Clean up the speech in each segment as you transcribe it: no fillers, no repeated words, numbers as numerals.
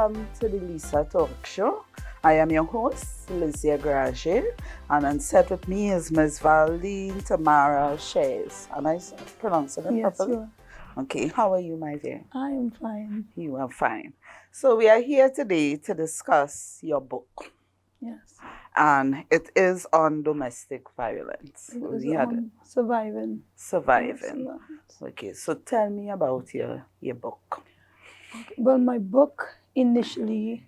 welcome to the Lisa Talk Show. I am your host, Lizzie Agrage, and on set with me is Ms. Valdine Tamara Shays. Am I pronouncing it Yes, properly? you are. Okay, how are you, my dear? I am fine. You are fine. So we are here today to discuss your book, Yes. and it is on domestic violence. It is We had on surviving. surviving. Violence. Okay, so tell me about your book. Okay. Well, my book initially,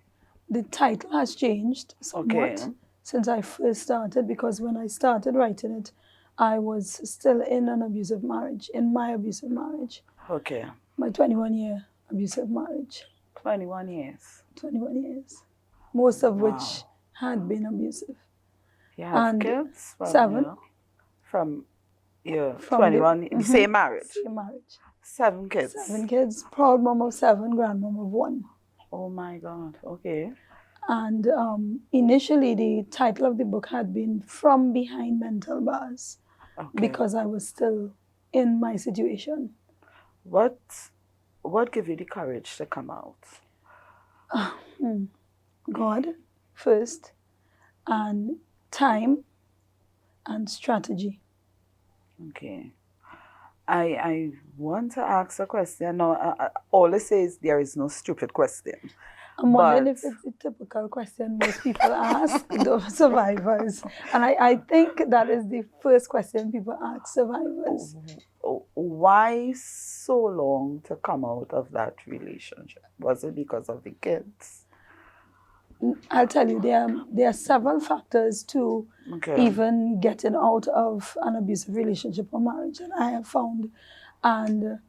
the title has changed somewhat Okay. since I first started, because when I started writing it, I was still in an abusive marriage, in my abusive marriage, Okay. my 21-year abusive marriage. 21 years. 21 years, most of Wow. which had been abusive. You have And kids from 7 from your from 21, the same marriage? same marriage. 7 kids. 7 kids, proud mom of 7, grandmom of 1. Oh my God. Okay. And initially, the title of the book had been From Behind Mental Bars, Okay. because I was still in my situation. What gave you the courage to come out? God first, and time and strategy. Okay. I want to ask a question. No, all I say is there is no stupid question. I'm wondering if it's a typical question most people ask the survivors. And I think that is the first question people ask survivors. Why so long to come out of that relationship? Was it because of the kids? I'll tell you, there are several factors to even getting out of an abusive relationship or marriage that I have found. And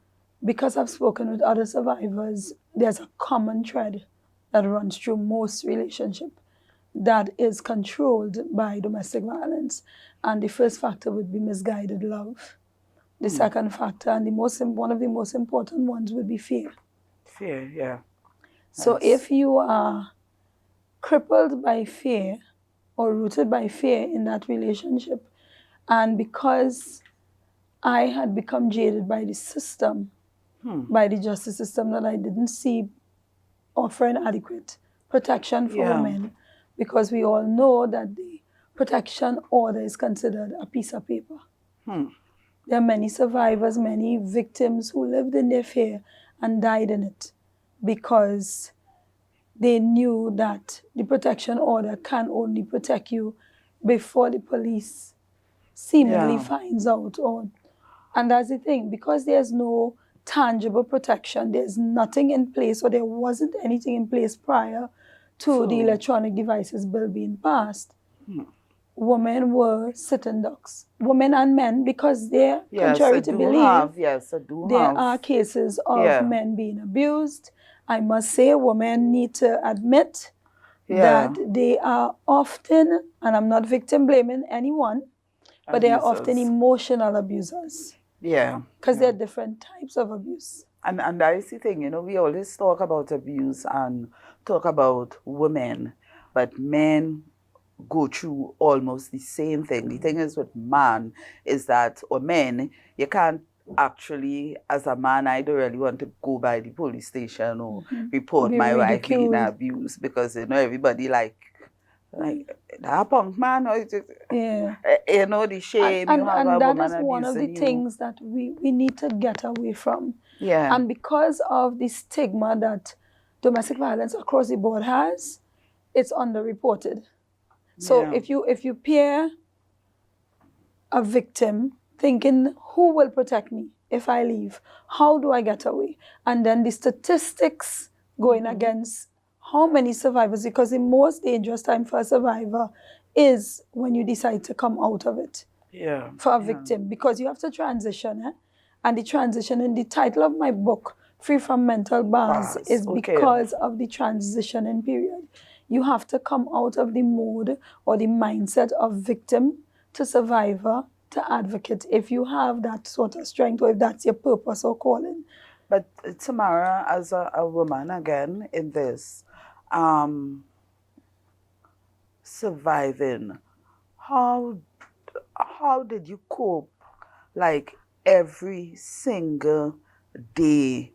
because I've spoken with other survivors, there's a common thread that runs through most relationships that is controlled by domestic violence. And the first factor would be misguided love. The second factor, and one of the most important ones, would be fear. Fear, yeah. So if you are crippled by fear or rooted by fear in that relationship, and because I had become jaded by the system, by the justice system, that I didn't see offering adequate protection for women, because we all know that the protection order is considered a piece of paper. There are many survivors, many victims who lived in their fear and died in it because they knew that the protection order can only protect you before the police seemingly finds out. And that's the thing, because there's no tangible protection, there's nothing in place, or there wasn't anything in place prior to the electronic devices bill being passed. Women were sitting ducks, women and men, because they're contrary to belief. There are cases of men being abused. I must say, women need to admit that they are often, and I'm not victim blaming anyone, but they are often emotional abusers. Yeah. Because there are different types of abuse. And that is the thing, we always talk about abuse and talk about women, but men go through almost the same thing. The thing is with man is that, or men, you can't actually, as a man, I don't really want to go by the police station or report my wife being abused, because, everybody like that punk man, or the shame you have a woman abusing you. And that is one of the things that we need to get away from. Yeah. And because of the stigma that domestic violence across the board has, it's underreported. So if you peer a victim thinking, who will protect me if I leave? How do I get away? And then the statistics going against how many survivors, because the most dangerous time for a survivor is when you decide to come out of it. Yeah. For a victim, because you have to transition. And the transition in the title of my book, Free from Mental Bars, is because of the transitioning period. You have to come out of the mode or the mindset of victim to survivor to advocate, if you have that sort of strength, or if that's your purpose or calling. But Tamara, as a woman, again, in this, surviving, how did you cope, like, every single day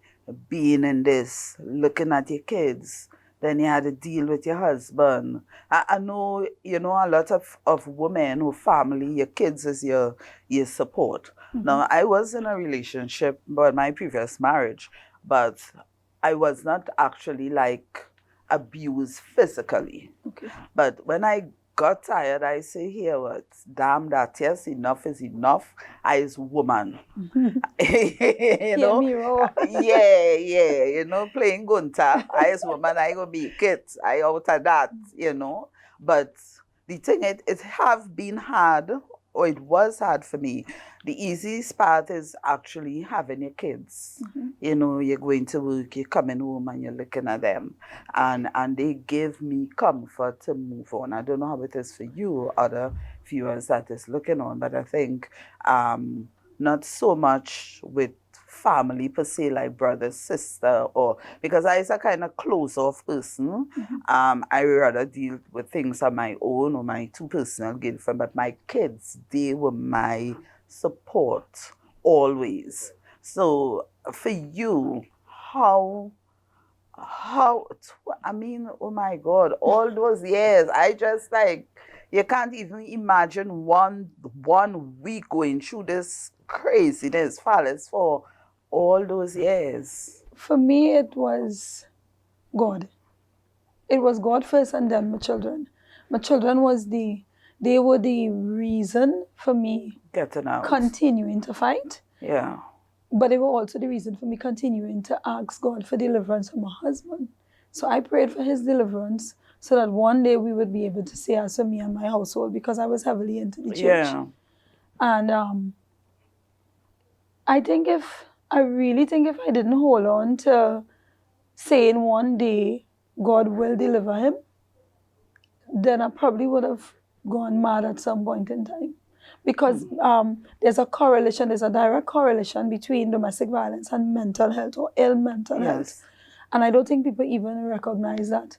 being in this, looking at your kids, Then you had to deal with your husband. I know, a lot of women who family, your kids is your support. Now, I was in a relationship, but my previous marriage, but I was not actually like abused physically. Okay. But when I got tired, I say, here, what? Damn that, yes, enough is enough. I is woman. you Hear know? me roar. Yeah, playing Gunta. I as woman, I go be it. I out of that. But the thing, it have been hard, or it was hard for me. The easiest part is actually having your kids. You're going to work, you're coming home and you're looking at them. And they give me comfort to move on. I don't know how it is for you, other viewers that is looking on, but I think not so much with family per se, like brother, sister, or because I is a kind of close off person. I rather deal with things on my own or my two personal girlfriend, but my kids, they were my support always. So for you, how I mean, oh my God, all those years, I just like you can't even imagine one week going through this craziness, Fallis, for all those years. For me, it was God. It was God first and then my children. My children they were the reason for me Getting out. continuing to fight. Yeah. But they were also the reason for me continuing to ask God for deliverance from my husband. So I prayed for his deliverance so that one day we would be able to see as for me and my household, because I was heavily into the church. Yeah. And I really think if I didn't hold on to saying one day God will deliver him, then I probably would have gone mad at some point in time. Because there's a direct correlation between domestic violence and mental health or ill mental health. Yes. And I don't think people even recognize that.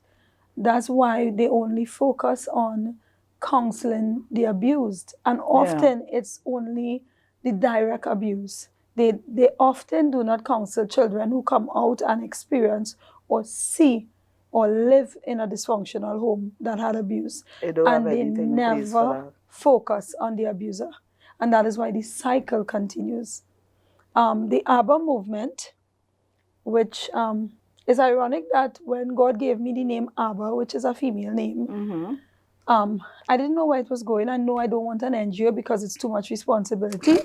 That's why they only focus on counseling the abused. And often it's only the direct abuse. They often do not counsel children who come out and experience or see or live in a dysfunctional home that had abuse. They don't have And they anything in place for never that. focus on the abuser. And that is why the cycle continues. The ABBA movement, which is ironic that when God gave me the name Abba, which is a female name, I didn't know where it was going. I know I don't want an NGO because it's too much responsibility.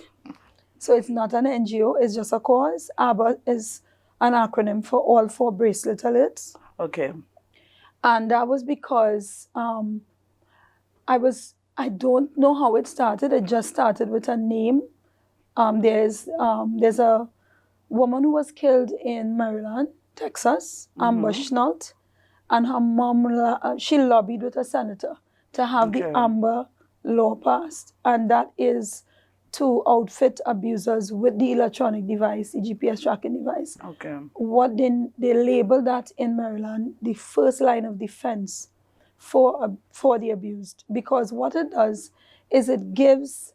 So it's not an NGO, it's just a cause. ABBA is an acronym for All for Bracelet Alerts. Okay. And that was because I don't know how it started. It just started with a name. There's a woman who was killed in Maryland, Texas, Amber Schnault, and her mom, she lobbied with a senator to have the Amber law passed, and that is to outfit abusers with the electronic device, the GPS tracking device. Okay. What they label that in Maryland the first line of defense for the abused, because what it does is it gives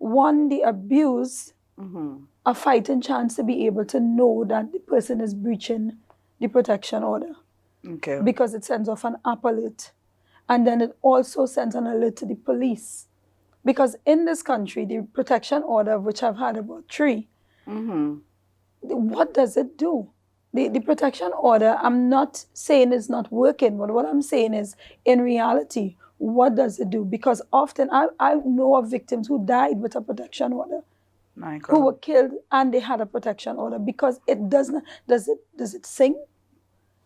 the abused a fighting chance to be able to know that the person is breaching the protection order. Okay. Because it sends off an app alert. And then it also sends an alert to the police. Because in this country, the protection order, which I've had about 3, what does it do? The protection order, I'm not saying it's not working, but what I'm saying is, in reality, what does it do? Because often I know of victims who died with a protection order, who were killed and they had a protection order, because it does it sing?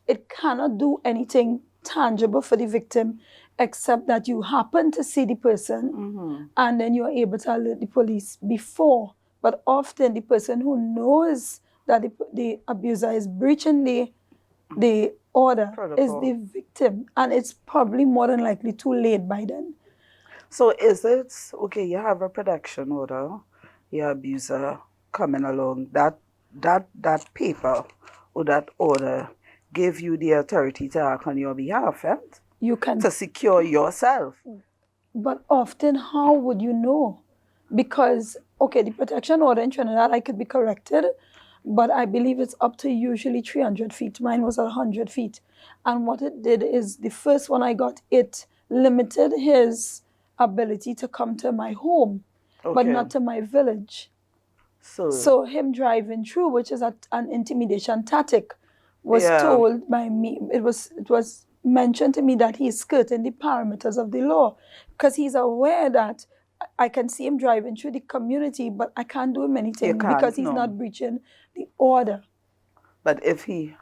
It cannot do anything tangible for the victim except that you happen to see the person and then you're able to alert the police before. But often the person who knows that the abuser is breaching the order is the victim, and it's probably more than likely too late by then. So is it, okay, you have a protection order, your abuser coming along, that paper or that order give you the authority to act on your behalf, right? You can. To secure yourself. But often, how would you know? Because, okay, the protection order in Trinidad, I could be corrected, but I believe it's up to usually 300 feet. Mine was 100 feet. And what it did is the first one I got, it limited his ability to come to my home, but Okay. not to my village. So him driving through, which is an intimidation tactic, was Yeah. told by me. It was mentioned to me that he's skirting the parameters of the law, because he's aware that I can see him driving through the community, but I can't do him anything can't, because he's no. not breaching the order. But if he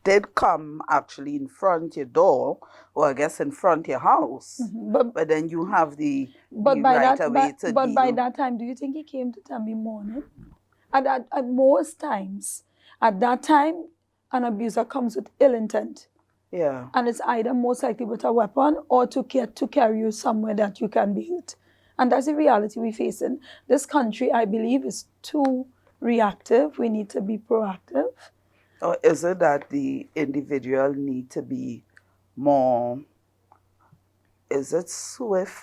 did come actually in front your door, or I guess in front your house, but then you have the right away to But by deal. that time, do you think he came to tell me morning? At most times, at that time, an abuser comes with ill intent. Yeah. And it's either most likely with a weapon or to carry you somewhere that you can be hurt. And that's the reality we face in this country. I believe is too reactive. We need to be proactive. Or is it that the individual need to be more, is it swift?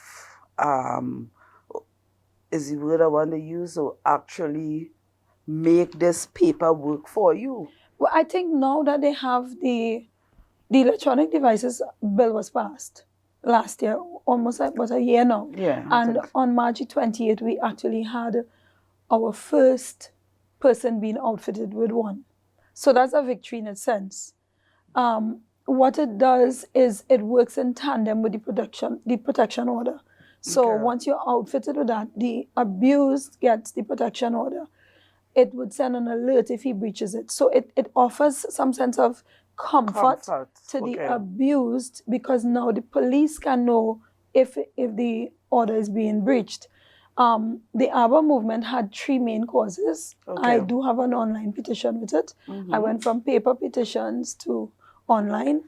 Is the word I want to use, or actually make this paperwork for you? Well, I think now that they have the electronic devices bill was passed last year, almost about a year now. Yeah. And on March 28th, we actually had our first person being outfitted with one. So that's a victory in a sense. What it does is it works in tandem with the protection order. So once you're outfitted with that, the abused gets the protection order. It would send an alert if he breaches it. So it offers some sense of comfort to the abused, because now the police can know if the order is being breached. The ABBA movement had 3 main causes. I do have an online petition with it. I went from paper petitions to online.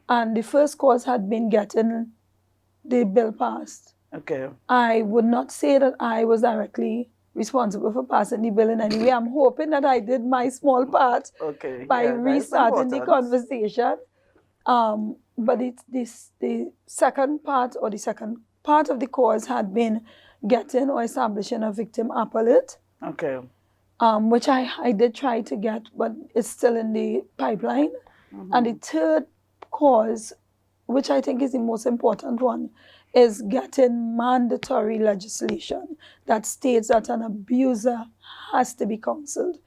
And the first cause had been getting the bill passed. I would not say that I was directly responsible for passing the bill in any way. I'm hoping that I did my small part by restarting the conversation. But it's the second part of the cause had been getting or establishing a victim appellate. Which I did try to get, but it's still in the pipeline. And the third cause, which I think is the most important one, is getting mandatory legislation that states that an abuser has to be counseled.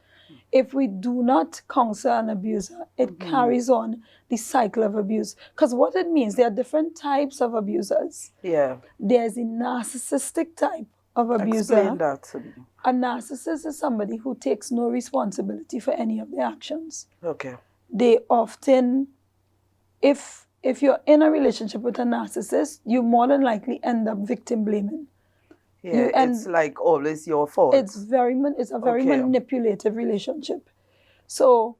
If we do not counsel an abuser, it carries on the cycle of abuse. Because what it means, there are different types of abusers. Yeah. There's a narcissistic type of abuser. Explain that to me. A narcissist is somebody who takes no responsibility for any of their actions. They often, if you're in a relationship with a narcissist, you more than likely end up victim blaming. Yeah, it's like always your fault. It's a very manipulative relationship. So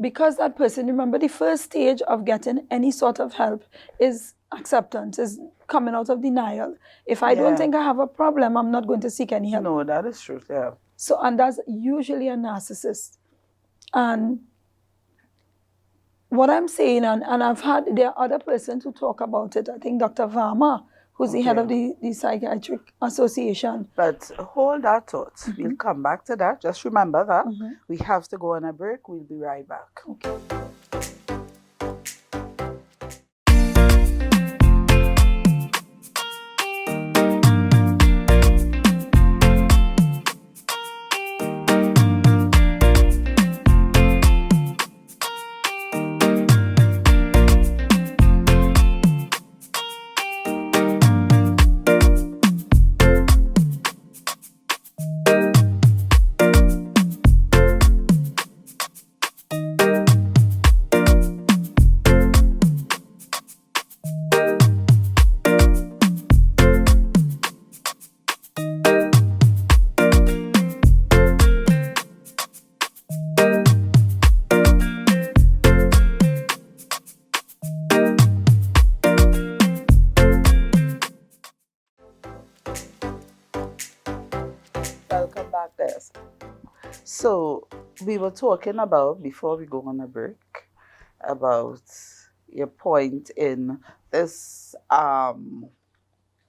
because that person, remember, the first stage of getting any sort of help is acceptance, is coming out of denial. If I don't think I have a problem, I'm not going to seek any help. No, that is true, yeah. So, and that's usually a narcissist. And what I'm saying, and there are other persons who talk about it. I think Dr. Varma, who's the head of the Psychiatric Association. But hold that thought. We'll come back to that. Just remember that we have to go on a break. We'll be right back. Welcome back, guys. So we were talking about, before we go on a break, about your point in this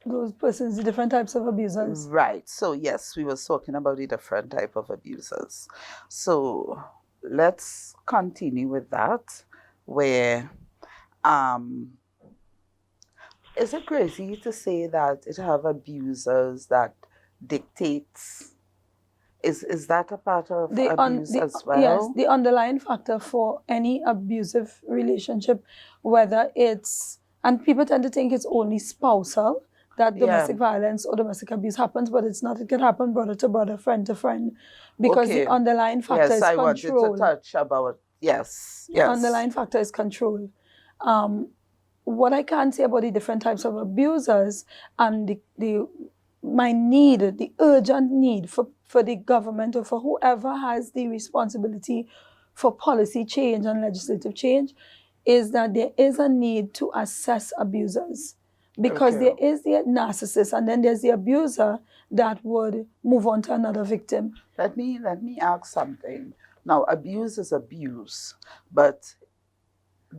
those persons, the different types of abusers. Right. So yes, we were talking about the different type of abusers. So let's continue with that. Where um, is it crazy to say that it have abusers that dictates? Is that a part of abuse as Yes, well? the underlying factor for any abusive relationship, whether it's, and people tend to think it's only spousal that Yeah. domestic violence or domestic abuse happens, but it's not. It can happen brother to brother, friend to friend, because the Okay. underlying factor Yes, is I wanted to control. touch about yes, The yes. underlying factor is control. What I can say about the different types of abusers and my need, the urgent need for the government or for whoever has the responsibility for policy change and legislative change is that there is a need to assess abusers, because Okay. there is the narcissist and then there's the abuser that would move on to another victim. Let me ask something. Now, abuse is abuse, but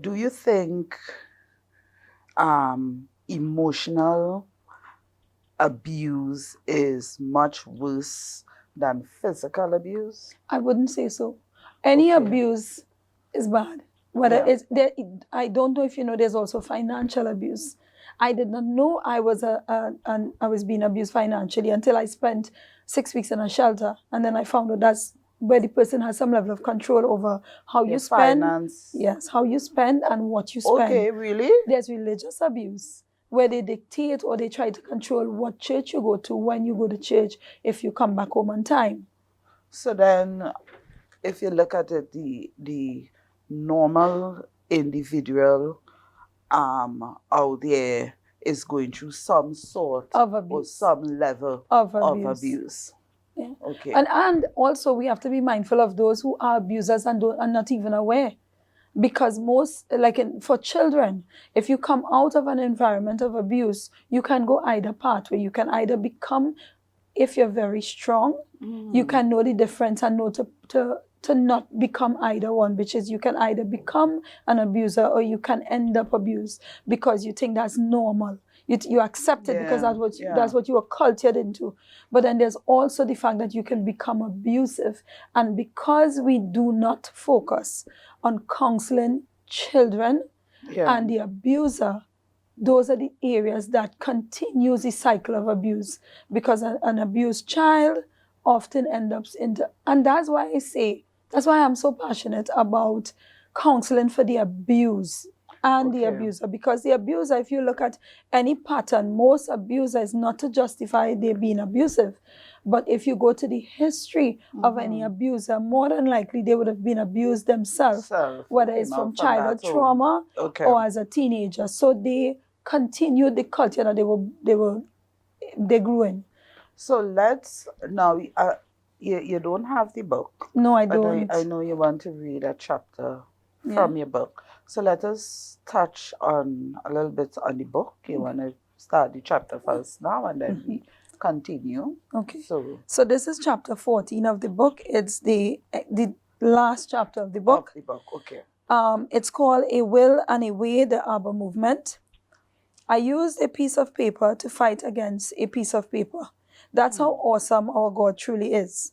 do you think emotional abuse is much worse than physical abuse? I wouldn't say so. Any Okay. abuse is bad. Whether Yeah. it's there, I don't know if you know. There's also financial abuse. I did not know I was I was being abused financially until I spent 6 weeks in a shelter, and then I found out that's where the person has some level of control over how you Your spend. finance. Yes, how you spend and what you spend. Okay, really? There's religious abuse, where they dictate or they try to control what church you go to, when you go to church, if you come back home on time. So then, if you look at it, the normal individual out there is going through some sort Of or abuse. some level Of of abuse. abuse. Yeah. Okay. And also we have to be mindful of those who are abusers and are not even aware. Because most, for children, if you come out of an environment of abuse, you can go either pathway. You can either become, if you're very strong, you can know the difference and know to not become either one, which is you can either become an abuser or you can end up abused because you think that's normal. You accept it because that's what you were cultured into. But then there's also the fact that you can become abusive. And because we do not focus on counseling children and the abuser, those are the areas that continues the cycle of abuse, because an abused child often ends up into, and that's why I'm so passionate about counseling for the abuse and the abuser, because the abuser, if you look at any pattern, most abuser is not to justify they being abusive, but if you go to the history of any abuser, more than likely they would have been abused themselves, whether it's from childhood trauma or as a teenager. So they continued the culture that they grew in. So let's now. You don't have the book. No, I but don't. I know you want to read a chapter from your book. So let us touch on a little bit on the book. You want to start the chapter first now, and then we continue. Okay. So this is chapter 14 of the book. It's the last chapter of the book. Okay. It's called A Will and a Way, the Arbor Movement. I used a piece of paper to fight against a piece of paper. That's how awesome our God truly is.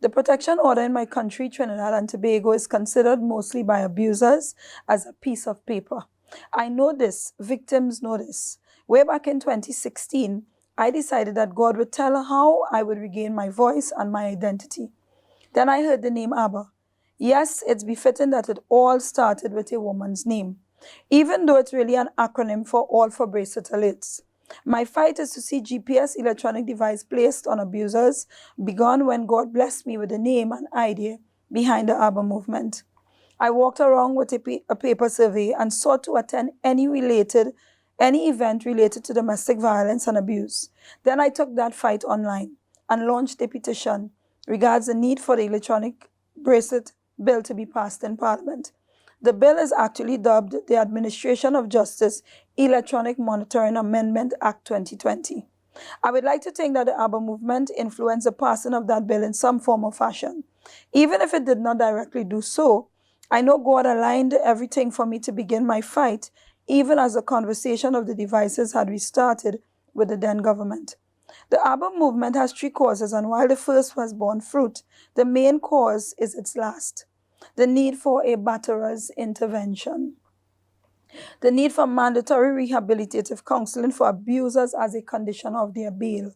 The protection order in my country, Trinidad and Tobago, is considered mostly by abusers as a piece of paper. I know this. Victims know this. Way back in 2016, I decided that God would tell how I would regain my voice and my identity. Then I heard the name Abba. Yes, it's befitting that it all started with a woman's name, even though it's really an acronym for All for Bracelet Alerts. My fight is to see GPS electronic device placed on abusers begun when God blessed me with the name and idea behind the Abba movement. I walked around with a paper survey and sought to attend any event related to domestic violence and abuse. Then I took that fight online and launched a petition regards the need for the electronic bracelet bill to be passed in Parliament. The bill is actually dubbed the Administration of Justice Electronic Monitoring Amendment Act 2020. I would like to think that the ABBA movement influenced the passing of that bill in some form or fashion. Even if it did not directly do so, I know God aligned everything for me to begin my fight, even as the conversation of the devices had restarted with the then government. The ABBA movement has 3 causes, and while the first was born fruit, the main cause is its last: the need for a batterer's intervention. The need for mandatory rehabilitative counseling for abusers as a condition of their bail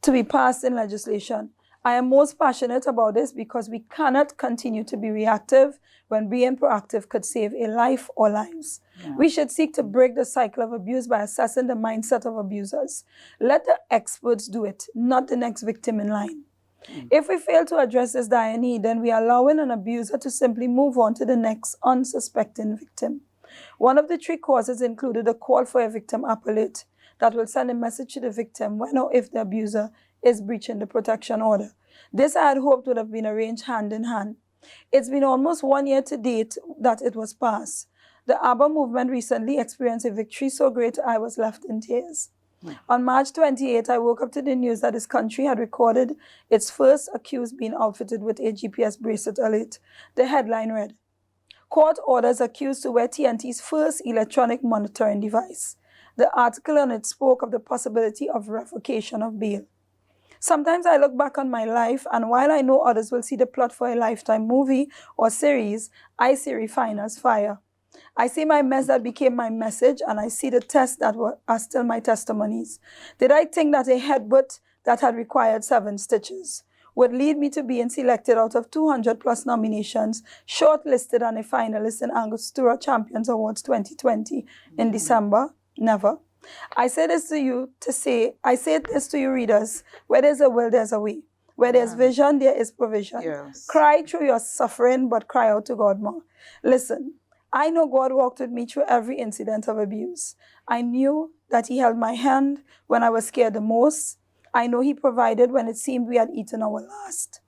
to be passed in legislation. I am most passionate about this because we cannot continue to be reactive when being proactive could save a life or lives. Yeah. We should seek to break the cycle of abuse by assessing the mindset of abusers. Let the experts do it, not the next victim in line. If we fail to address this dire need, then we are allowing an abuser to simply move on to the next unsuspecting victim. One of the 3 causes included a call for a victim appellate that will send a message to the victim when or if the abuser is breaching the protection order. This I had hoped would have been arranged hand in hand. It's been almost 1 year to date that it was passed. The ABBA movement recently experienced a victory so great I was left in tears. On March 28, I woke up to the news that this country had recorded its first accused being outfitted with a GPS bracelet alert. The headline read, "Court orders accused to wear TNT's first electronic monitoring device." The article on it spoke of the possibility of revocation of bail. Sometimes I look back on my life, and while I know others will see the plot for a Lifetime movie or series, I see refiners fire. I see my mess that became my message, and I see the tests that are still my testimonies. Did I think that a headbutt that had required 7 stitches would lead me to being selected out of 200 plus nominations, shortlisted and a finalist in Angostura Champions Awards 2020 in December? Never. I say this to you readers, where there's a will, there's a way. Where there's vision, there is provision. Yes. Cry through your suffering, but cry out to God more. Listen, I know God walked with me through every incident of abuse. I knew that He held my hand when I was scared the most. I know He provided when it seemed we had eaten our last.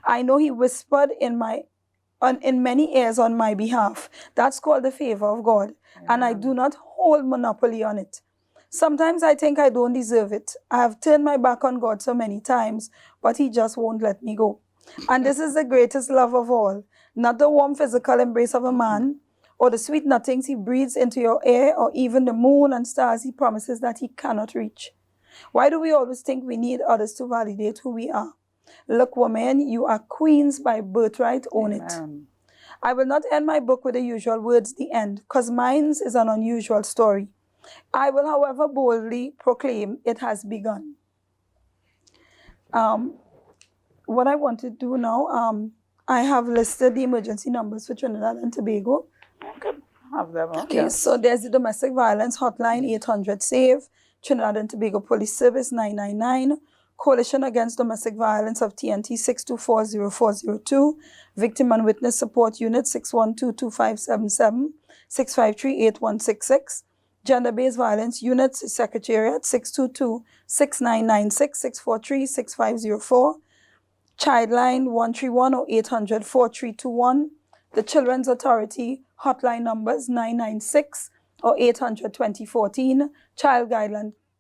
I know He whispered in many ears on my behalf. That's called the favor of God. And I do not hold monopoly on it. Sometimes I think I don't deserve it. I have turned my back on God so many times, but He just won't let me go. And this is the greatest love of all. Not the warm physical embrace of a man, or the sweet nothings He breathes into your air, or even the moon and stars He promises that He cannot reach. Why do we always think we need others to validate who we are? Look, women, you are queens by birthright, own it. I will not end my book with the usual words, the end, because mine is an unusual story. I will, however, boldly proclaim it has begun. What I want to do now, I have listed the emergency numbers for Trinidad and Tobago. Okay, have them up. Okay, yes. So there's the domestic violence hotline, 800-SAVE, Trinidad and Tobago Police Service, 999, Coalition Against Domestic Violence of TNT, 624-0402, Victim and Witness Support Unit, 612-2577, 653-8166, Gender-Based Violence Unit, Secretariat, 622-6996, 643-6504, Childline, 131 or 800-4321, the Children's Authority hotline numbers 996 or 800-2014, Child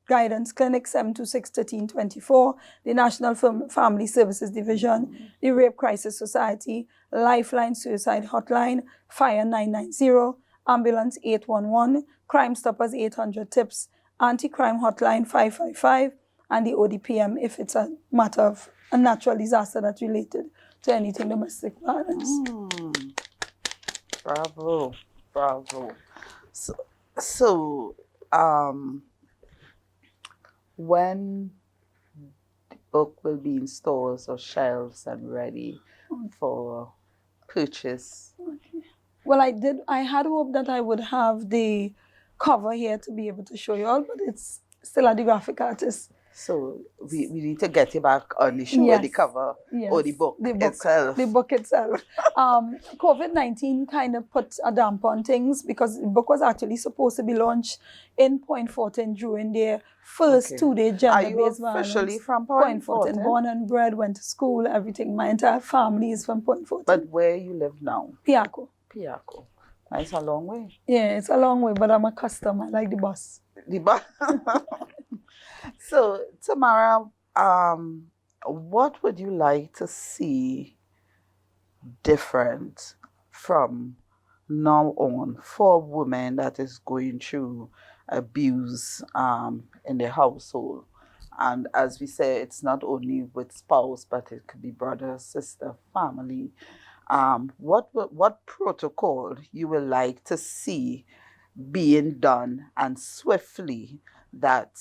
Guidance Clinic 726-1324, the National Family Services Division, the Rape Crisis Society, Lifeline Suicide Hotline, Fire 990, Ambulance 811, Crime Stoppers 800 Tips, Anti-Crime Hotline 555, and the ODPM if it's a matter of a natural disaster that's related to anything domestic violence. Bravo. So, when the book will be in stores or shelves and ready for purchase? Okay. Well, I had hoped that I would have the cover here to be able to show you all, but it's still at the graphic artist. So we need to get you back on the show, yes, or the cover, yes, or the book itself. The book itself. COVID-19 kind of put a damp on things because the book was actually supposed to be launched in Point Fortin during their first 2-day gender-based violence. Are you officially from Point Fortin? Born and bred, went to school, everything. My entire family is from Point Fortin. But where you live now? Piaco. It's a long way. Yeah, it's a long way, but I'm a customer. I like the bus. The bus. So, Tamara, what would you like to see different from now on for a woman that is going through abuse in the household. And as we say, it's not only with spouse, but it could be brother, sister, family. What protocol you would like to see being done and swiftly that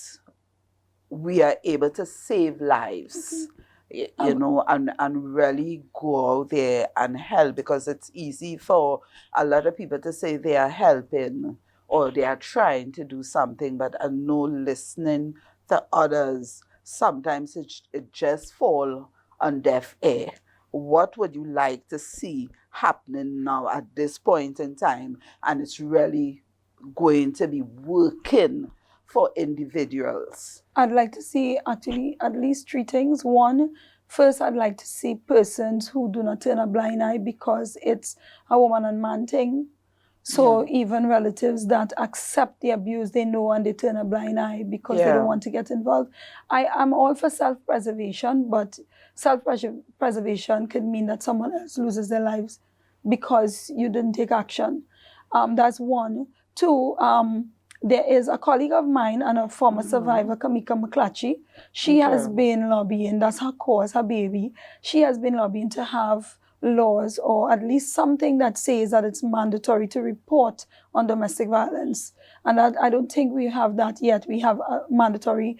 we are able to save lives, you know, and really go out there and help, because it's easy for a lot of people to say they are helping or they are trying to do something, but are no listening to others. Sometimes it just fall on deaf ear. What would you like to see happening now at this point in time? And it's really going to be working for individuals. I'd like to see actually at least three things. One, first, I'd like to see persons who do not turn a blind eye because it's a woman and man thing. So even relatives that accept the abuse, they know, and they turn a blind eye because they don't want to get involved. I'm all for self-preservation, but self-preservation could mean that someone else loses their lives because you didn't take action. That's one. Two, there is a colleague of mine and a former survivor, Kamika McClatchy. She has been lobbying, that's her cause, her baby. She has been lobbying to have laws or at least something that says that it's mandatory to report on domestic violence. And I don't think we have that yet. We have a mandatory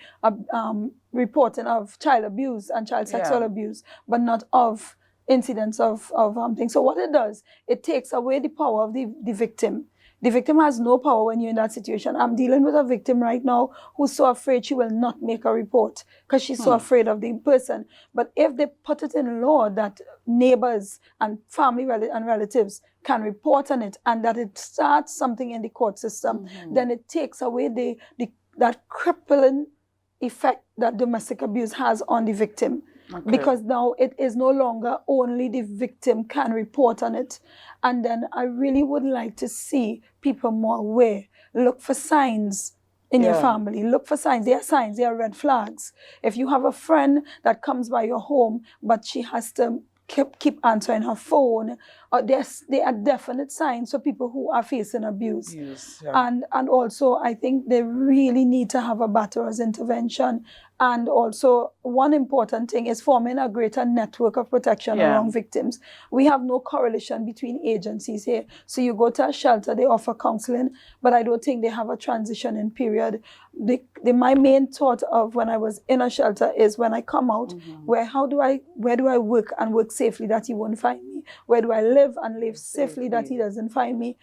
reporting of child abuse and child sexual abuse, but not of incidents of things. So what it does, it takes away the power of the victim. The victim has no power when you're in that situation. I'm dealing with a victim right now who's so afraid she will not make a report because she's so afraid of the person. But if they put it in law that neighbors and family and relatives can report on it and that it starts something in the court system, then it takes away that crippling effect that domestic abuse has on the victim. Because now it is no longer only the victim can report on it. And then I really would like to see people more aware. Look for signs in your family. Look for signs. There are signs. There are red flags. If you have a friend that comes by your home, but she has to keep answering her phone, there are definite signs for people who are facing abuse. And also, I think they really need to have a batterer's intervention. And also, one important thing is forming a greater network of protection around victims. We have no correlation between agencies here. So you go to a shelter, they offer counseling, but I don't think they have a transitioning period. My main thought of when I was in a shelter is when I come out, where do I work and work safely that he won't find me? Where do I live and live safely that he doesn't find me?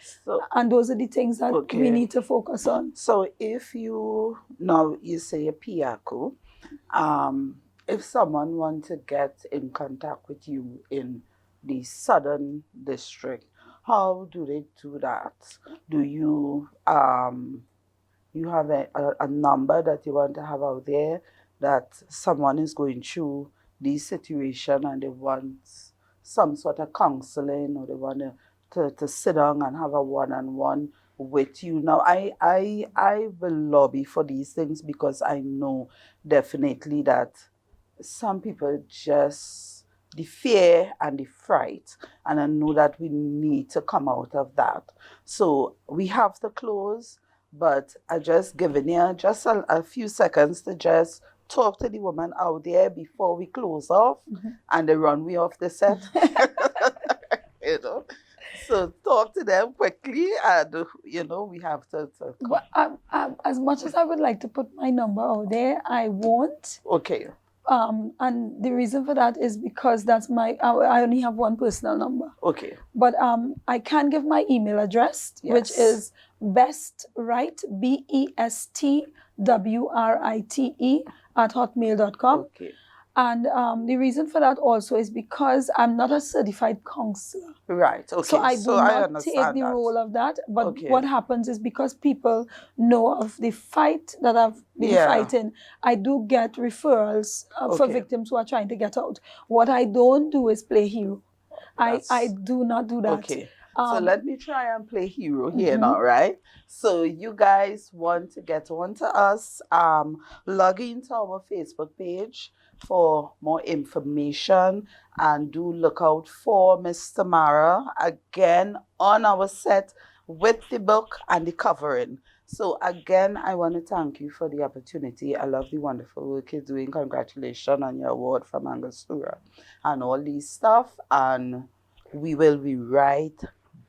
And those are the things that we need to focus on. So if you say a Piaco, if someone wants to get in contact with you in the Southern District, how do they do that? Do you you have a number that you want to have out there that someone is going through this situation and they want some sort of counseling, or they want to sit down and have a one-on-one with you? Now, I will lobby for these things because I know definitely that some people just, the fear and the fright, and I know that we need to come out of that. So we have to close, but I just given you just a few seconds to just talk to the woman out there before we close off and they run we off the set. You know, so talk to them quickly, and we have to but as much as I would like to put my number out there, I won't. Okay. And the reason for that is because I only have one personal number. Okay. But I can give my email address, which is bestwrite, BESTWRITE @hotmail.com. Okay. And the reason for that also is because I'm not a certified counselor. Right. Okay. So I do not take the role of that. But what happens is because people know of the fight that I've been fighting, I do get referrals for victims who are trying to get out. What I don't do is play hero. I do not do that. Okay. So let me try and play hero here now, right? So you guys want to get on to us, log into our Facebook page for more information, and do look out for Miss Tamara again on our set with the book and the covering. So again, I want to thank you for the opportunity. I love the wonderful work you're doing. Congratulations on your award from Angostura and all these stuff. And we will be right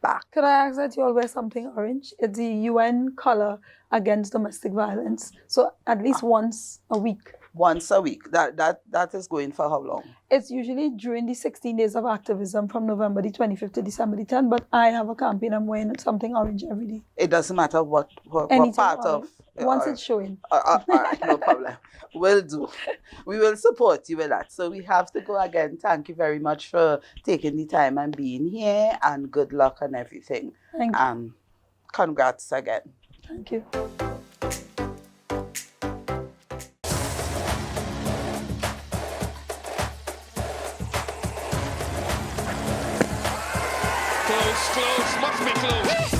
back. Could I ask that you all wear something orange? It's the UN color against domestic violence. So at least once a week. Once a week. That is going for how long? It's usually during the 16 days of activism from November the 25th to December the 10th, but I have a campaign. I'm wearing something orange every day. It doesn't matter what Anything part orange. of. Once it's showing. All right, no problem. We'll do. We will support you with that. So we have to go again. Thank you very much for taking the time and being here, and good luck on everything. Thank you. Congrats again. Thank you. Close, must be close.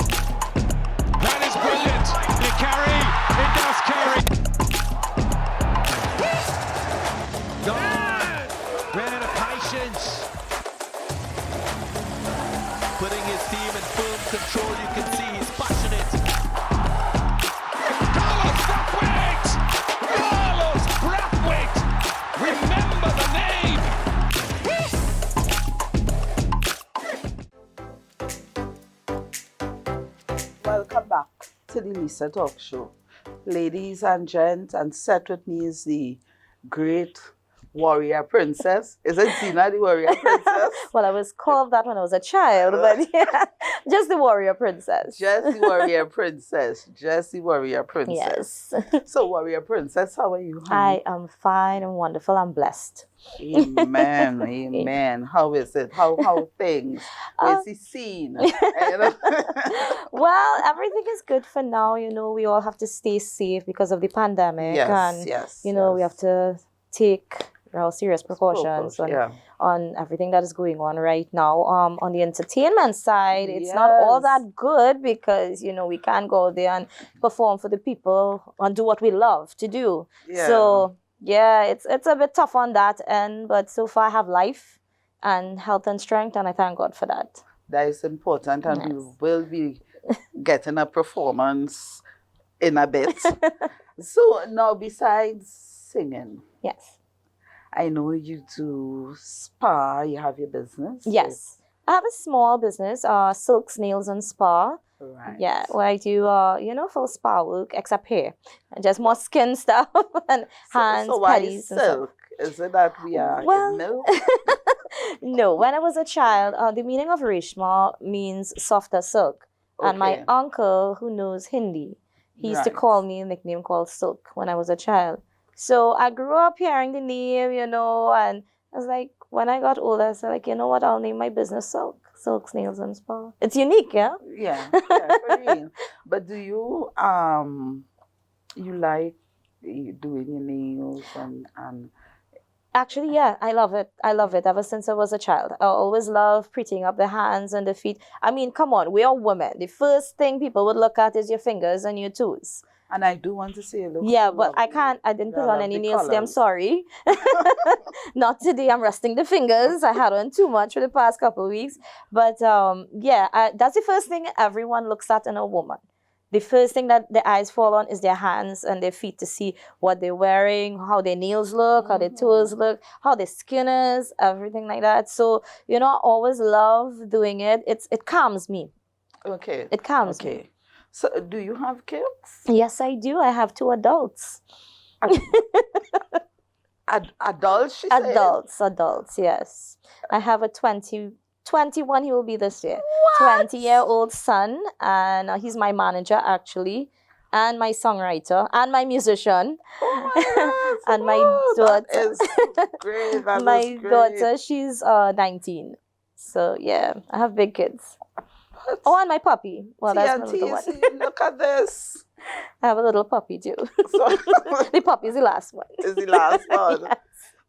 That is brilliant. It does carry. Gone. Ran out of patience. Putting his team in full control. You can see he's passionate. Carlos Brathwaite! Remember the name! Welcome back to the Lisa Talk Show. Ladies and gents, and set with me is the great warrior princess. Isn't Tina the warrior princess? Well, I was called that when I was a child, but yeah, just the warrior princess. Just the warrior princess. Just the warrior princess. Yes. So, warrior princess, how are you, I honey? am fine and wonderful. I'm blessed. Amen. Amen. How is it? How things? Where's the scene? Well, everything is good for now. You know, we all have to stay safe because of the pandemic. Yes, and, yes, you know, we yes. have to take real serious precautions Yeah. on everything that is going on right now. On the entertainment side, it's not all Yes. that good because, you know, we can't go there and perform for the people and do what we love to do. Yeah. So, yeah, it's a bit tough on that end, but so far I have life and health and strength, and I thank God for that. That is important, and we Yes. will be getting a performance in a bit. So now, besides singing, Yes. I know you do spa. You have your business. Yes. I have a small business, Silks, Nails and Spa. Right. Yeah, where I do, you know, full spa work, except hair. And just more skin stuff and hands, So why pedis and stuff. silk? Is it that we are Well, in milk? No, when I was a child, the meaning of Reshma means softer silk. And my Okay. uncle, who knows Hindi, he used to Right. call me a nickname called Silk when I was a child. So I grew up hearing the name, you know, and I was like, when I got older, I said, like, you know what, I'll name my business Silk. Silks, Nails and Spa. It's unique, yeah? Yeah, for real. But do you you like doing your nails and Actually, yeah, I love it. I love it ever since I was a child. I always love prettying up the hands and the feet. I mean, come on, we are women. The first thing people would look at is your fingers and your toes. and I do want to say, look. Yeah, so but I lovely. can't, I didn't put I on love any the nails today. I'm colours. sorry. Not today. I'm resting the fingers. I had on too much for the past couple of weeks. But yeah, that's the first thing everyone looks at in a woman. The first thing that the eyes fall on is their hands and their feet to see what they're wearing, how their nails look, how their toes look, how their skin is, everything like that. So, you know, I always love doing it. It calms me. Okay. It calms me. Okay. So do you have kids? Yes, I do. I have 2 adults. Adults, she said? Adults, yes. I have a 21, he will be this year. 20-year-old son, and he's my manager, actually, and my songwriter, and my musician. Oh my gosh, And my wow, daughter. That is great. That My is great. daughter, she's 19. So, yeah, I have big kids. Oh, and my puppy. Well, that's my little one. TNT, look at this. I have a little puppy, too. So, The puppy is the last one. is the last one. Yes.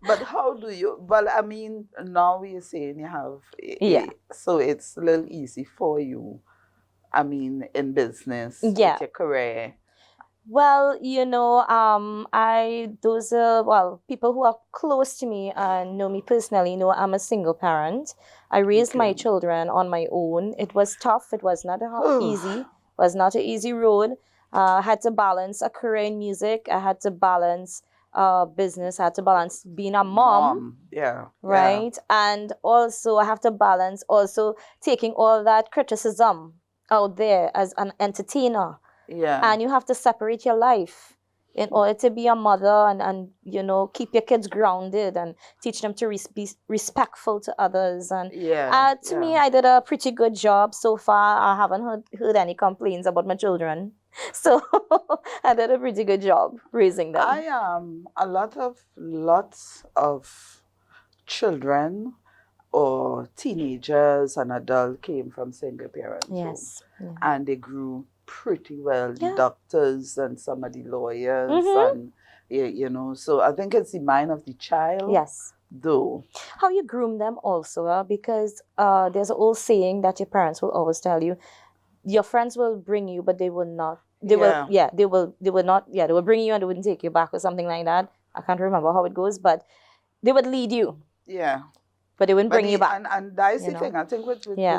But how do you, well, I mean, now we're saying you have, Yeah. So it's a little easy for you, I mean, in business, Yeah. with your career. Well, those are, well, people who are close to me and know me personally know I'm a single parent. I raised my Okay. children on my own. It was tough. It was not Oh, easy. It was not an easy road. I had to balance a career in music. I had to balance business. I had to balance being a mom, mom. Yeah, yeah, right? And also I have to balance also taking all that criticism out there as an entertainer, yeah. and you have to separate your life in order to be a mother, and keep your kids grounded and teach them to be respectful to others. And Yeah, to me, yeah. I did a pretty good job so far. I haven't heard any complaints about my children, so I did a pretty good job raising I them. am lots of children or teenagers and adults came from single parents home, Yes. Yeah. and they grew pretty well. The Yeah. doctors and some of the lawyers Mm-hmm. and so I think it's the mind of the child Yes. though. How you groom them also, because there's an old saying that your parents will always tell you: your friends will bring you, but they will not. They will, Yeah, yeah, they will not, yeah, they will bring you and they wouldn't take you back or something like that. I can't remember how it goes, but they would lead you, yeah. but they wouldn't But bring you the back. and that's You the know? thing. I think Yeah.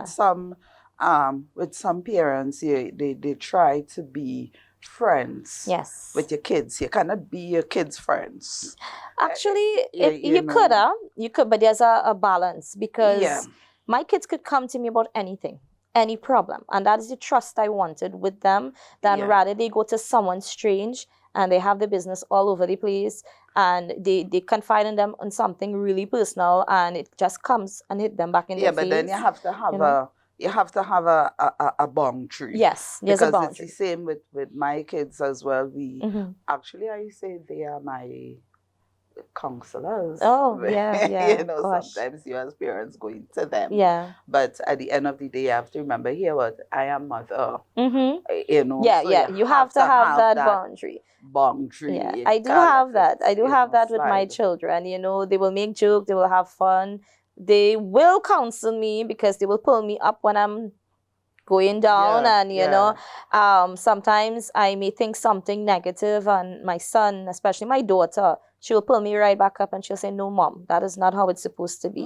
with some parents, yeah, they try to be friends Yes. with your kids. You cannot be your kids' friends. Actually, Yeah, you could, you could, but there's a balance, yeah, because my kids could come to me about anything, any problem, and that is the trust I wanted with them. Than yeah, rather they go to someone strange and they have the business all over the place, and they confide in them on something really personal, and it just comes and hit them back in yeah. their But then face. You know? you have to have a boundary, Yes, there's a because it's the boundary. same with my kids as well. We Hmm. actually, I say they are my counselors. Oh, yeah, yeah. Gosh. Sometimes you as parents going to them, Yeah. but at the end of the day, you have to remember here what I am mother. Mm-hmm. So Yeah, yeah. you You have have to to have have that that boundary. Yeah, boundary. You I do can't let have it, that. I do have that with my slide. children. They will make jokes, they will have fun. They will counsel me because they will pull me up when I'm going down, Yeah, and yeah, sometimes I may think something negative, and my son, especially my daughter, she'll pull me right back up and she'll say, no, mom, that is not how it's supposed to be.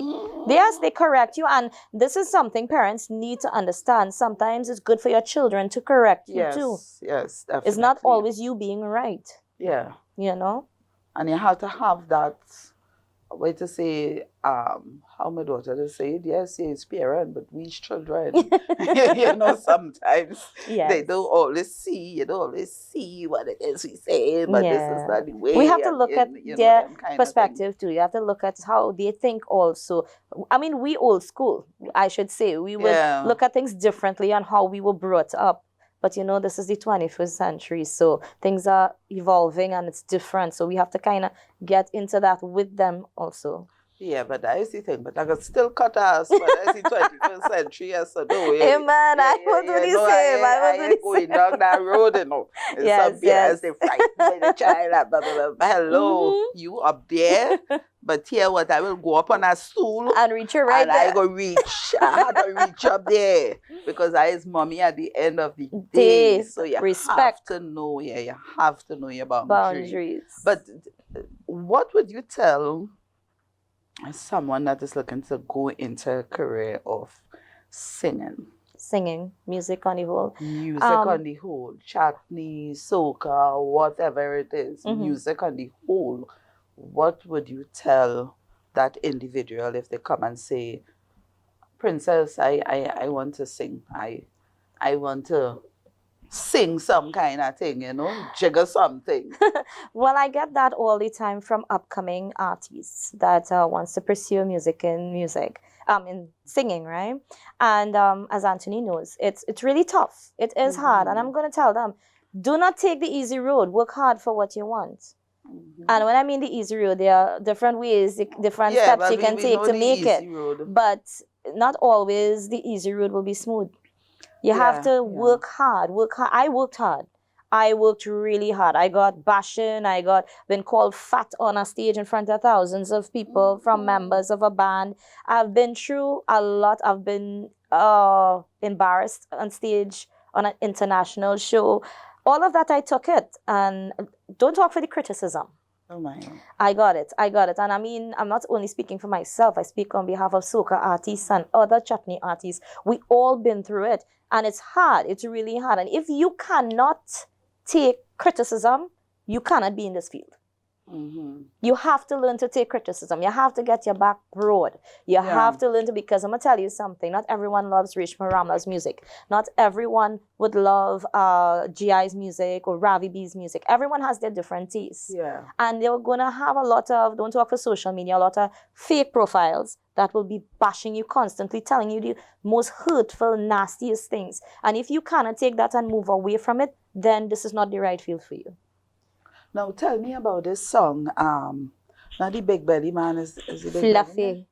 Yes, they correct you, and this is something parents need to understand. Sometimes it's good for your children to correct you too. yes, yes, It's not definitely. always you being right, Yeah, you know? and you have to have that way to say, how my daughter to say it, yes, she is parent, but we children, sometimes they Yes. don't always see, you don't always see what it is we say, but this is Yeah. not the We way, have to look at and their them kind of thing. perspective too. You have to look at how they think also. I mean, we old school, I should say. We would Yeah, look at things differently on how we were brought up. But this is the 21st century, so things are evolving and it's different. So we have to kind of get into that with them also. yeah, but that is the thing. But I could still cut us, but that's the 21st century, yes, so no, yeah, Amen. I will do the no, same. I I will do ain't the going down that road, And Yes, some yes. parents, they frightened by the child, and blah, blah, blah. But hello, Hmm. you up there, but here what, I will go up on a stool, And reach you right and I there. go I had to reach up there, because I is mommy at the end of the day. They So you have respect to know, you have to know your boundary. boundaries. But what would you tell someone that is looking to go into a career of singing? Singing, music on the whole. Music on the whole, chutney, soca, whatever it is, Mhm. music on the whole. What would you tell that individual if they come and say, Princess, I want to sing. I want to sing some kind of thing, jiggle something. Well, I get that all the time from upcoming artists that wants to pursue in singing, right? And as Anthony knows, it's really tough. It is hard, and I'm going to tell them, do not take the easy road. Work hard for what you want. And when I mean the easy road, there are different ways, different Yeah, steps but you can we take know to the make it. easy road. But not always the easy road will be smooth. You have Yeah, to yeah. work hard. Work hard. I worked hard. I worked really hard. I got bashing. I got been called fat on a stage in front of thousands of people from members of a band. I've been through a lot. I've been embarrassed on stage on an international show. all of that I took it, and don't talk for the criticism. Oh my. I got it. And I mean, I'm not only speaking for myself, I speak on behalf of soca artists and other chutney artists. We all been through it. And it's hard. It's really hard. And if you cannot take criticism, you cannot be in this field. Mm-hmm. You have to learn to take criticism. You have to get your back broad. You have to learn to, because I'm going to tell you something. Not everyone loves Reshma Ramla's music. Not everyone would love GI's music or Ravi B's music. Everyone has their different tastes. Yeah. And they're going to have a lot of, don't talk for social media, a lot of fake profiles that will be bashing you constantly, telling you the most hurtful, nastiest things. And if you cannot take that and move away from it, then this is not the right field for you. Now tell me about this song. Now the Big Belly Man is the Big Belly Man? Fluffy.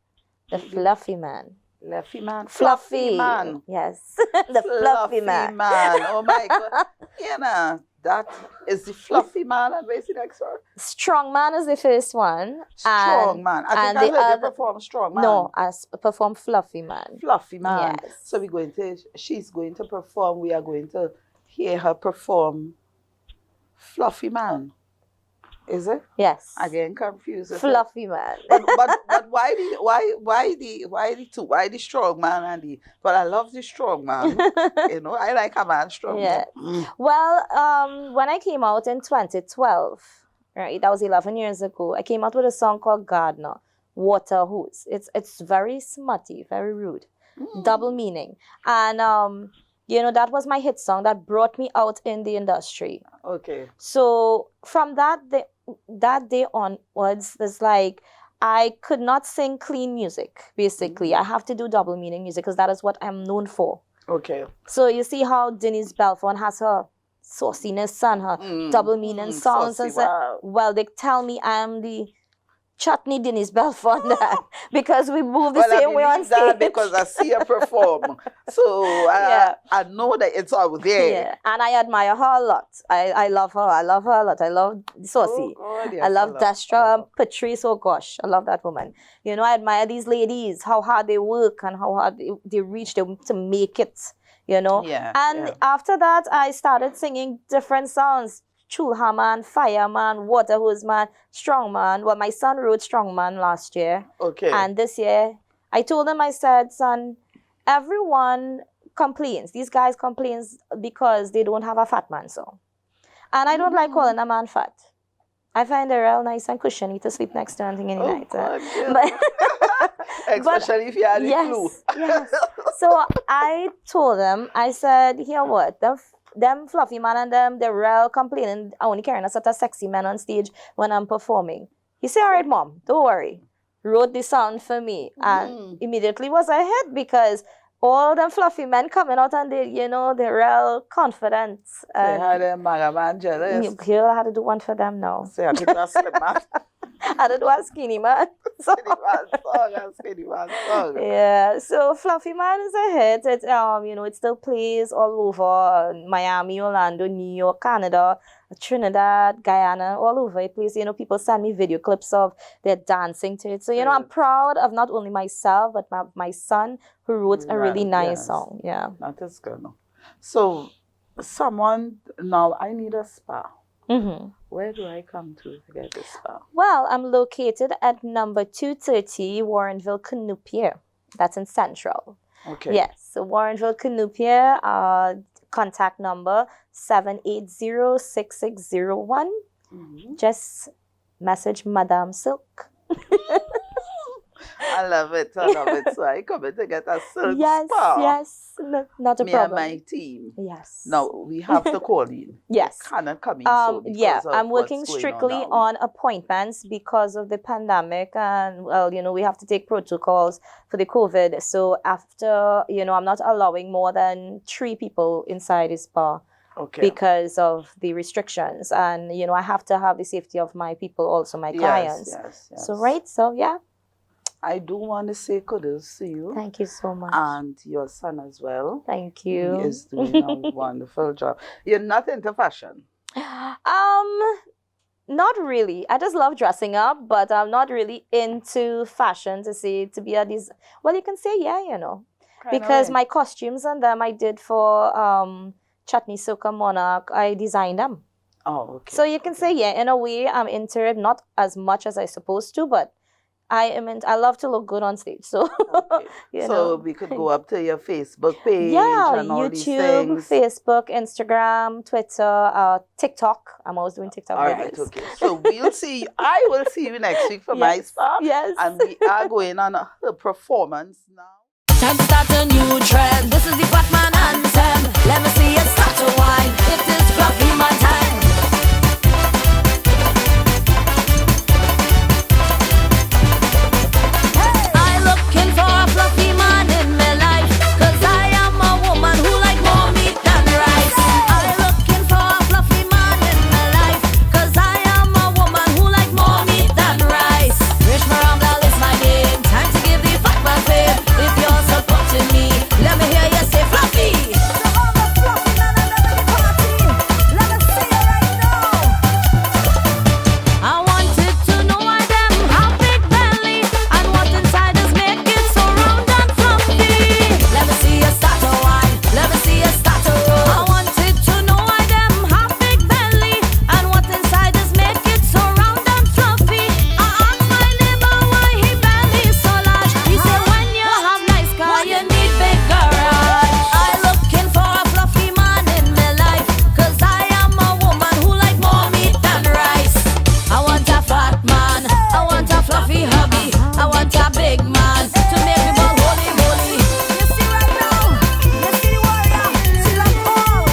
The fluffy man. Fluffy man. Fluffy. Man. Yes. The fluffy man. Oh my God. You know, that is the fluffy man. And where's the next one? Strong man is the first one. Strong man. I think I heard you perform strong man. No, I perform fluffy man. Fluffy man. Yes. So she's going to perform. We are going to hear her perform Fluffy Man. Is it? Yes. Again, confused. Fluffy man. but why the two? Why the strong man and the? But I love the strong man. You know, I like a man strong. Yeah. Man. Well, when I came out in 2012, right, that was 11 years ago, I came out with a song called Gardener, Water Hose. It's very smutty, very rude, double meaning, and you know, that was my hit song that brought me out in the industry. Okay. So from that day onwards, it's like I could not sing clean music, basically. I have to do double meaning music because that is what I'm known for. Okay. So you see how Denise Belfont has her sauciness and her double meaning songs. And wow. Well, they tell me I'm the Chutney Denise Belfont because we move the same way on stage. That because I see her perform. So I know that it's out there. Yeah, and I admire her a lot. I love her. I love her a lot. I love Saucy. Oh, God, yes, I love Destra Patrice. Oh gosh, I love that woman. You know, I admire these ladies, how hard they work and how hard they reach to make it. You know? Yeah. And after that, I started singing different songs. Chulha man, fireman, water hose man, strong man. Well, my son wrote strong man last year. Okay. And this year, I told him, I said, son, everyone complains. These guys complain because they don't have a fat man song. And I don't like calling a man fat. I find it real nice and cushiony to sleep next to anything any night. God, especially if you had the flu. Yes. So I told them, I said, here what? Them fluffy man and them, they're real complaining. I only carrying a sort of sexy man on stage when I'm performing. He said, all right, mom, don't worry. Wrote the sound for me. And immediately was a hit because all them fluffy men coming out and they, you know, they're real confident. They had a maga man jealous. Girl, I had to do one for them now. So I had to do a slim man. I had to do a skinny man. So, Skinny man song. yeah, so Fluffy Man is a hit. It you know, it still plays all over Miami, Orlando, New York, Canada, Trinidad, Guyana, all over it plays. You know, people send me video clips of their dancing to it. So, you know, I'm proud of not only myself, but my son who wrote a really nice song. Yeah. That is good. So, someone, now I need a spa. Mm-hmm. Where do I come to get this spa? Well, I'm located at number 230 Warrenville, Canoopia. That's in Central. Okay. Yes, so Warrenville, Canoopia, contact number 780-6601. Just message Madame Silk. I love it. So I come in to get a silk Yes, spa. yes. No, not a Me problem. and my team. Yes. Now, we have to call in. Yes. You cannot come in so yeah, because of I'm working what's going strictly now. on appointments because of the pandemic and, well, you know, we have to take protocols for the COVID. So after, you know, I'm not allowing more than 3 people inside the spa. Okay. Because of the restrictions. And, you know, I have to have the safety of my people, also my clients. Yes. So, right, so, yeah. I do want to say kudos to you. Thank you so much. And your son as well. Thank you. He is doing a wonderful job. You're not into fashion? Not really. I just love dressing up, but I'm not really into fashion to be a well, you can say, yeah, you know. Because my costumes and them I did for Chutney, Soca, Monarch, I designed them. Oh, okay. So you can say, yeah, in a way, I'm into it, not as much as I supposed to, but I love to look good on stage. So, Okay. you So know. we could go up to your Facebook page Yeah, and all these YouTube, things. Facebook, Instagram, Twitter, TikTok. I'm always doing TikTok All right, videos. okay. So we'll see. I will see you next week for my Yes, stuff. yes. And we are going on a performance now. Time to start a new trend. This is the Batman anthem. Let me see it start to wine. It is fluffy man time. I looking for a fluffy man in my life, 'cause I am a woman who like more meat than rice. I looking for a fluffy man in my life, 'cause I am a woman who like more meat than rice. Rich Marambla is my name. Time to give the fat man fame. If you're supporting me, let me hear you say fluffy. I wanted to know why them have big belly and what inside is make it so round and fluffy. Let me see you start to wine. Let me see you start to roll. I wanted to know why them have big belly and what inside is make it so round and fluffy. I asked my neighbor why he belly so large. He said when you have nice car you need big garage. I looking for a fluffy man in my life, 'cause I am a woman who like more meat than rice. I want a fat man, I want a fluffy hubby, I want a big man to make me ball holy holy. You see right now, you see the warrior, she like all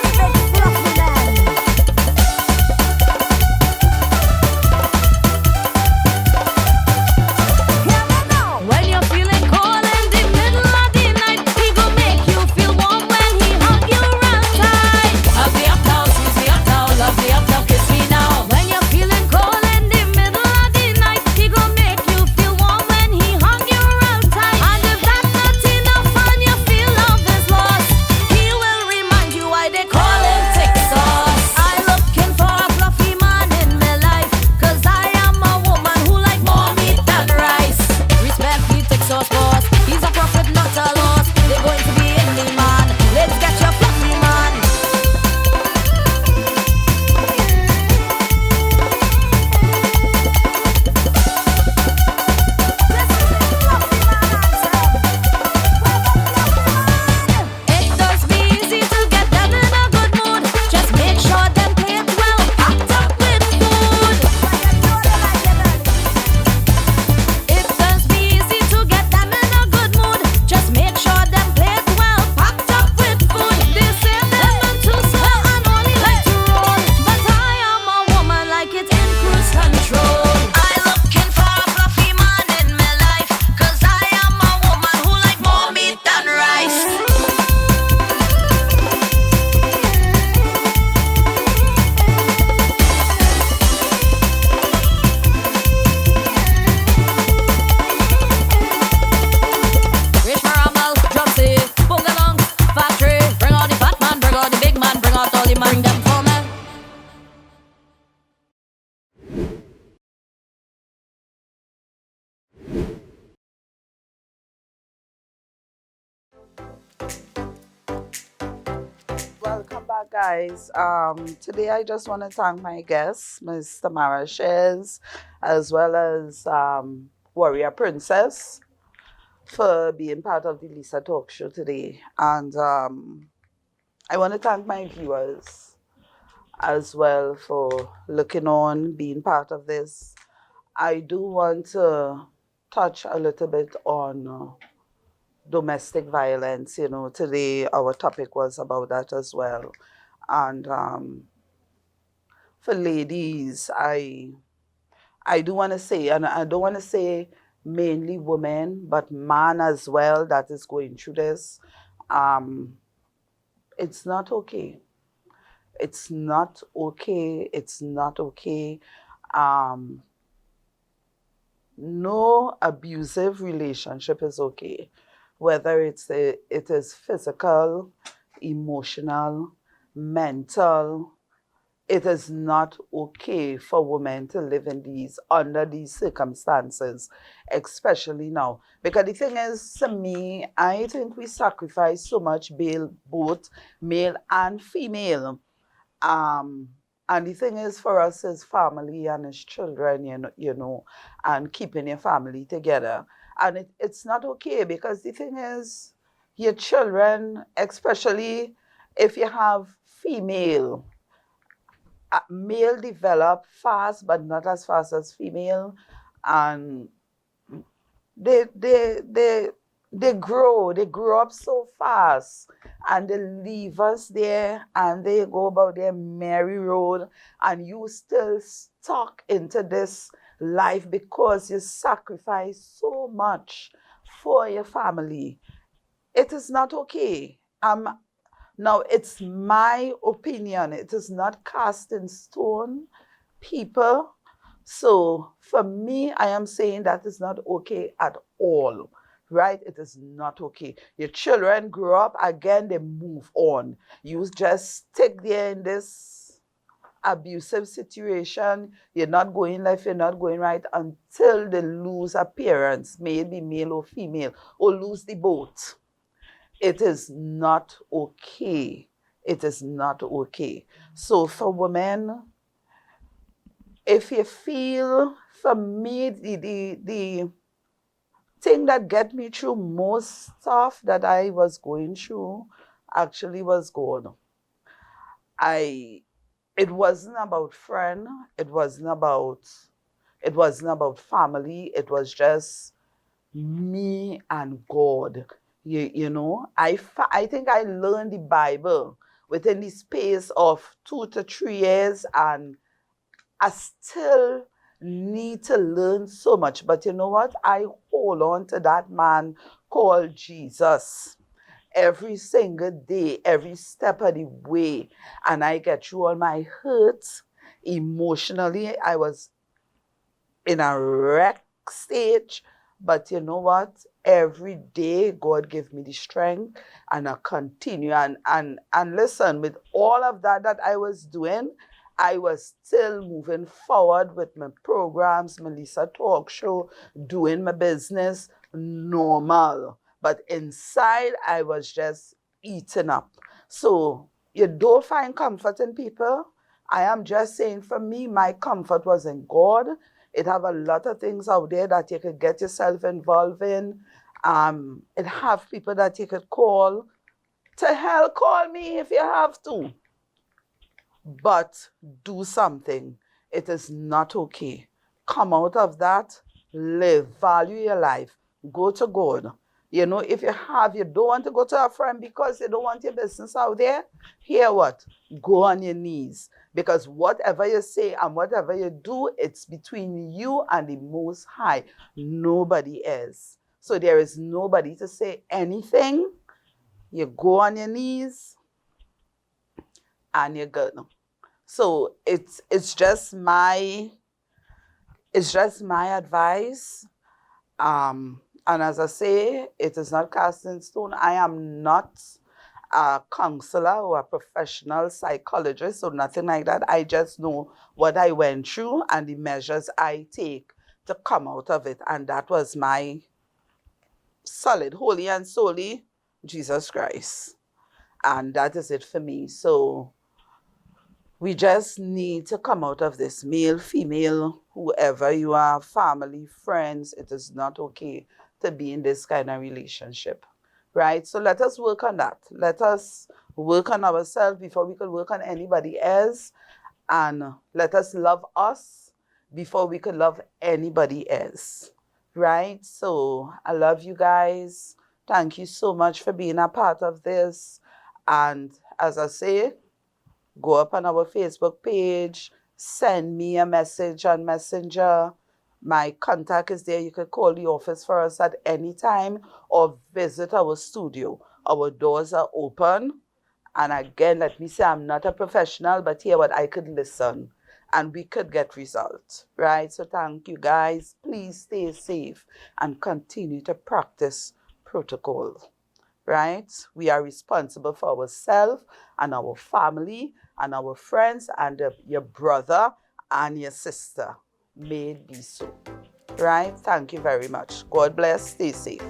the big fluffy men. Hear me now. When you're feeling cold in the middle of the night, he gon' make you feel warm when he hug you real tight. Hug me up now, squeeze me up now, love me up now, kiss me now. When you're feeling cold in the middle of the night, he gon' make you feel warm when he hug you real tight. And if that's not enough and you feel love is lost, he will remind you why they call him thick sauce. I looking for a fluffy man in my life, 'cause I am a woman who like more meat than rice. Respect the thick sauce boss, he's a prophet not a loss. They're going to be in the man, let's get your fluffy man. It does be easy to get them in a good mood. Just make sure them plate well packed up with food. It does be easy to get them in a good mood. Just make sure them plate well packed up with food. They say them and too slow and only like to roll, but I am a woman like it in cruise control. I looking for a fluffy man in my life, 'cause I am a woman who like more meat than rice. Rich Maramal, drum set, bungalong, factory. Bring all the fat man, bring all the big man, bring out all the man. Bring them for me. Welcome back, guys. Today I just want to thank my guests, Ms. Tamara Shares, as well as Warrior Princess, for being part of the Lisa Talk Show today. And I want to thank my viewers as well for looking on, being part of this. I do want to touch a little bit on domestic violence. You know, today our topic was about that as well. And for ladies, I do want to say, and I don't want to say mainly women, but man as well that is going through this. It's not okay. It's not okay. It's not okay. Um, no abusive relationship is okay, whether it is physical, emotional, mental. it is not okay for women to live in these under these circumstances, especially now. Because the thing is, to me, I think we sacrifice so much both male and female. Um, and the thing is, for us as family and as children, and keeping your family together. And it's not okay because the thing is, your children, especially if you have female, male develop fast, but not as fast as female, and they they they they grow up so fast, and they leave us there, and they go about their merry road, and you still stuck into this life because you sacrifice so much for your family. It is not okay. Now, it's my opinion. It is not cast in stone, people. So for me, I am saying that is not okay at all, right? It is not okay. Your children grow up, again, they move on. You just stick there in this abusive situation. You're not going left, you're not going right until they lose appearance, maybe male or female, or lose the boat. It is not okay. It is not okay. So for women, if you feel, for me, the thing that get me through most stuff that I was going through actually was God. I it wasn't about friend, it wasn't about family, it was just me and God. I think I learned the Bible within the space of 2 to 3 years, and I still need to learn so much. But you know what? I hold on to that man called Jesus every single day, every step of the way. And I get through all my hurts emotionally. I was in a wreck stage. But you know what? Every day God give me the strength, and I continue. And listen, with all of that I was doing, I was still moving forward with my programs, Melissa Talk Show, doing my business normal. But inside I was just eating up. So you don't find comfort in people. I am just saying, for me, my comfort was in God. It have a lot of things out there that you could get yourself involved in. It have people that you could call. To hell, call me if you have to. But do something. It is not okay. Come out of that. Live. Value your life. Go to God. If you don't want to go to a friend because you don't want your business out there, hear what? Go on your knees. Because whatever you say and whatever you do, it's between you and the Most High. Nobody else. So there is nobody to say anything. You go on your knees and you're good. So it's just my advice. And as I say, it is not cast in stone. I am not a counselor or a professional psychologist or nothing like that. I just know what I went through and the measures I take to come out of it. And that was my solid, holy and solely Jesus Christ. And that is it for me. So we just need to come out of this, male, female, whoever you are, family, friends. It is not okay to be in this kind of relationship, right? So let us work on that. Let us work on ourselves before we can work on anybody else. And let us love us before we can love anybody else, right? So I love you guys. Thank you so much for being a part of this. And as I say, go up on our Facebook page, send me a message on Messenger. My contact is there. You can call the office for us at any time or visit our studio. Our doors are open. And again, let me say, I'm not a professional, but here what I could listen and we could get results, right? So thank you guys. Please stay safe and continue to practice protocol, right? right? We are responsible for ourselves and our family and our friends and your brother and your sister. May it be so. Right? Thank you very much. God bless. Stay safe.